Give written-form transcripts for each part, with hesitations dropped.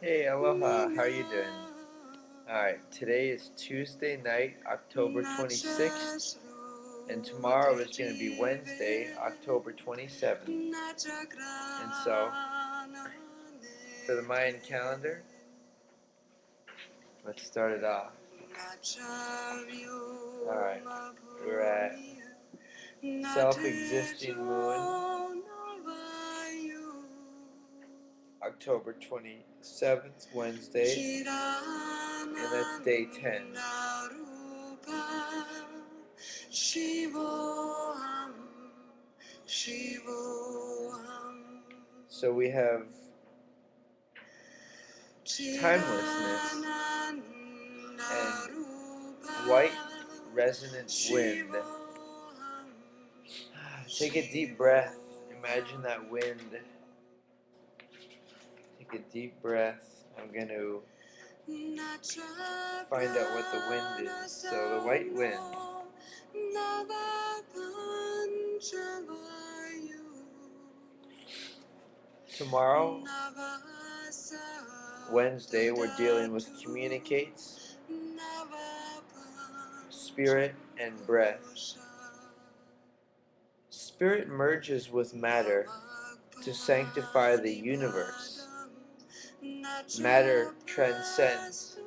Hey, aloha, how are you doing? Alright, today is Tuesday night, October 26th, and tomorrow is going to be Wednesday, October 27th. And so, for the Mayan calendar, let's start it off. Alright, we're at self-existing moon, October 27th, Wednesday, and that's day 10. So we have timelessness and white resonant wind. Take a deep breath. Imagine that wind. Take a deep breath. I'm going to find out what the wind is. So the white wind. Tomorrow, Wednesday, we're dealing with communicates, spirit, and breath. Spirit merges with matter to sanctify the universe. Matter transcends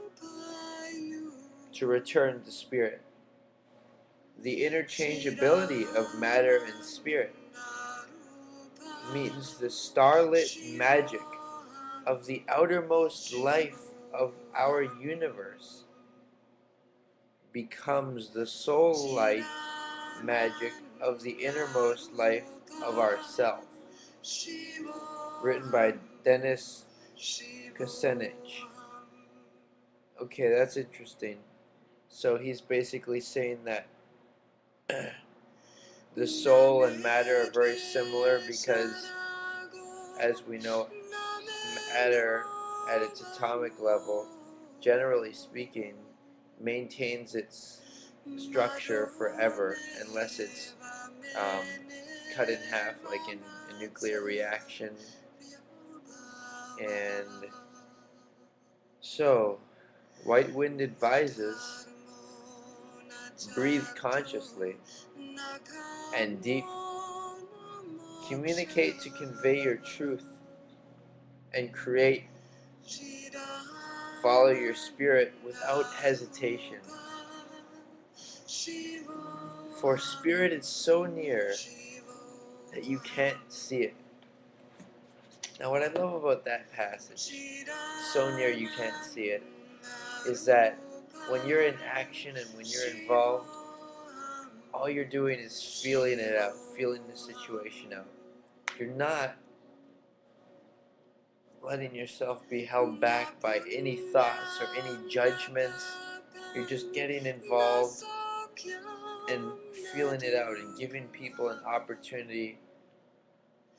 to return to spirit. The interchangeability of matter and spirit means the starlit magic of the outermost life of our universe becomes the soul light magic of the innermost life of ourself. Written by Dennis Kucinich. Okay, that's interesting. So he's basically saying that the soul and matter are very similar because, as we know, matter at its atomic level, generally speaking, maintains its structure forever unless it's cut in half, like in a nuclear reaction. And so, White Wind advises, breathe consciously and deep. Communicate to convey your truth and create. Follow your spirit without hesitation. For spirit is so near that you can't see it. Now what I love about that passage, so near you can't see it, is that when you're in action and when you're involved, all you're doing is feeling it out, feeling the situation out. You're not letting yourself be held back by any thoughts or any judgments. You're just getting involved and feeling it out and giving people an opportunity,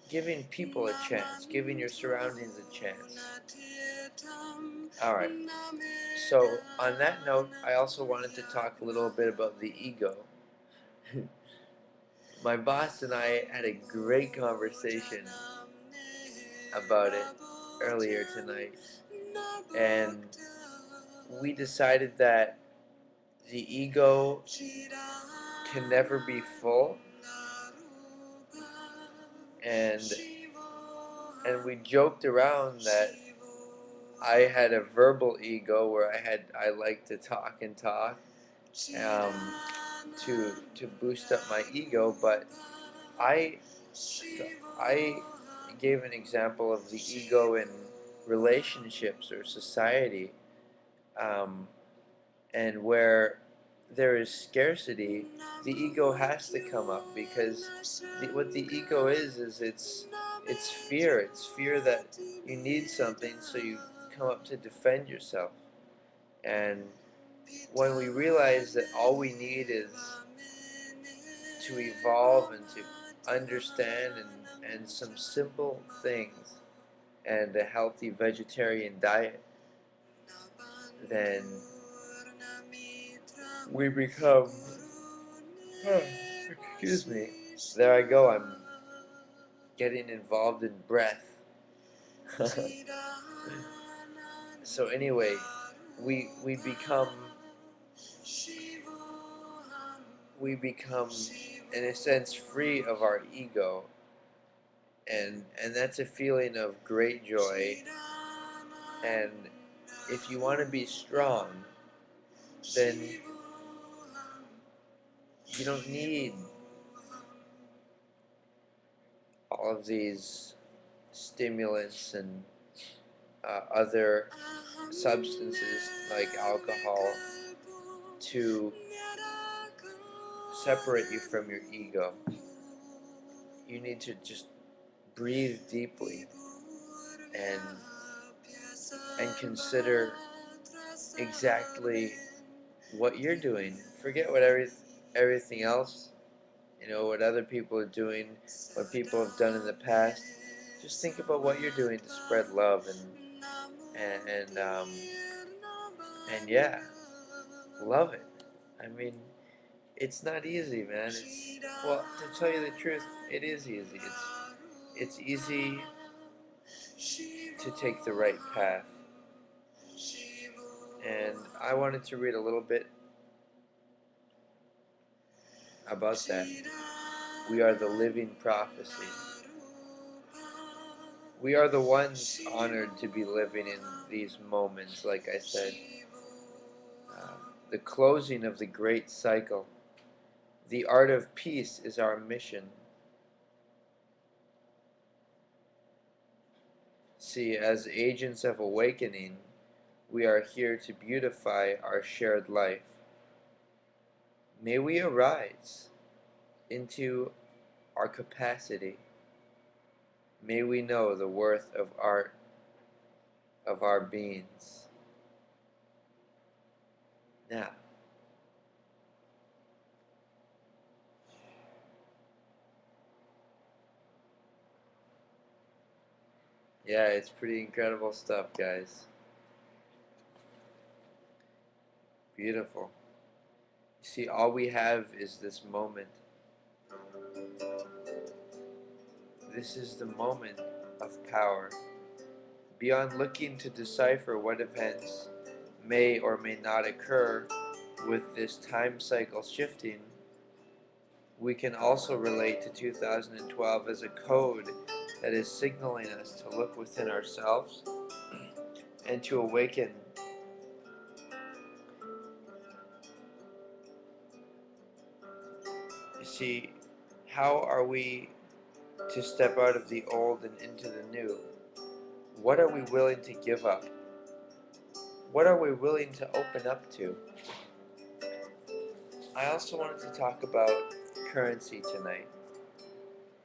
giving people a chance, giving your surroundings a chance. Alright, so on that note, I also wanted to talk a little bit about the ego. My boss and I had a great conversation about it earlier tonight, and we decided that the ego can never be full, and we joked around that I had a verbal ego where I like to talk and talk to boost up my ego, but I gave an example of the ego in relationships or society, and where there is scarcity, the ego has to come up because what the ego is it's fear. It's fear that you need something, so you come up to defend yourself. And when we realize that all we need is to evolve and to understand and some simple things and a healthy vegetarian diet, then we become, excuse me, there I go, I'm getting involved in breath. So anyway, we become we become in a sense free of our ego, and that's a feeling of great joy. And if you want to be strong, then you don't need all of these stimulants and other substances like alcohol to separate you from your ego. You need to just breathe deeply and consider exactly what you're doing. Forget what everything else, what other people are doing, what people have done in the past. Just think about what you're doing to spread love and and um, and yeah, love it. I mean, it's not easy, man. Well, to tell you the truth, it is easy. It's easy to take the right path. And I wanted to read a little bit about that. We are the living prophecy. We are the ones honored to be living in these moments, like I said. Uh, the closing of the great cycle. The art of peace is our mission. See, as agents of awakening, we are here to beautify our shared life. May we arise into our capacity. May we know the worth of art of our beings. Now, yeah, it's pretty incredible stuff, guys. Beautiful. You see, all we have is this moment. This is the moment of power. Beyond looking to decipher what events may or may not occur with this time cycle shifting, we can also relate to 2012 as a code that is signaling us to look within ourselves and to awaken. You see, how are we to step out of the old and into the new? What are we willing to give up? What are we willing to open up to? I also wanted to talk about currency tonight.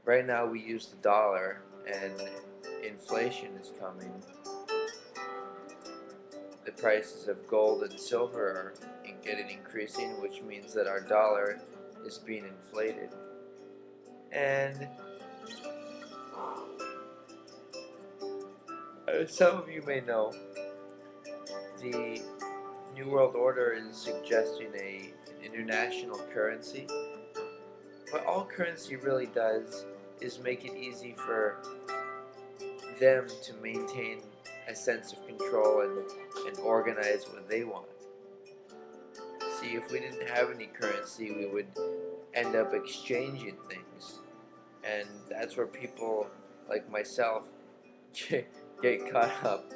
Right now we use the dollar and inflation is coming. The prices of gold and silver are getting increasing, which means that our dollar is being inflated. And some of you may know, the New World Order is suggesting an international currency. But all currency really does is make it easy for them to maintain a sense of control and organize what they want. See, if we didn't have any currency, we would end up exchanging things. And that's where people like myself get caught up.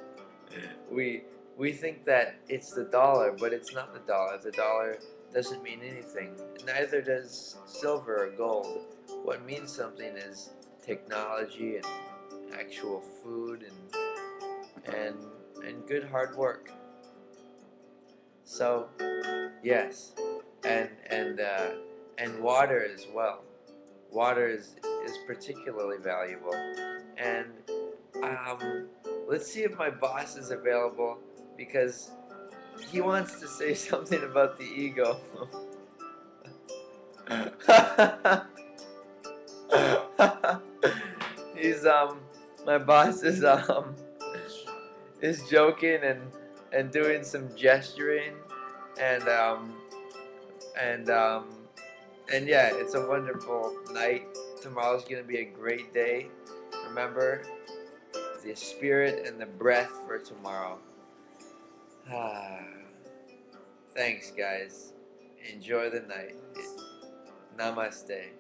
We we think that it's the dollar, but it's not the dollar. The dollar doesn't mean anything. Neither does silver or gold. What means something is technology and actual food and and good hard work. So yes, and water as well. Water is particularly valuable. And um, let's see if my boss is available because he wants to say something about the ego. He's my boss is joking and doing some gesturing and and um and yeah, it's a wonderful night. Tomorrow's gonna be a great day. Remember, the spirit and the breath for tomorrow. Thanks, guys. Enjoy the night. Namaste.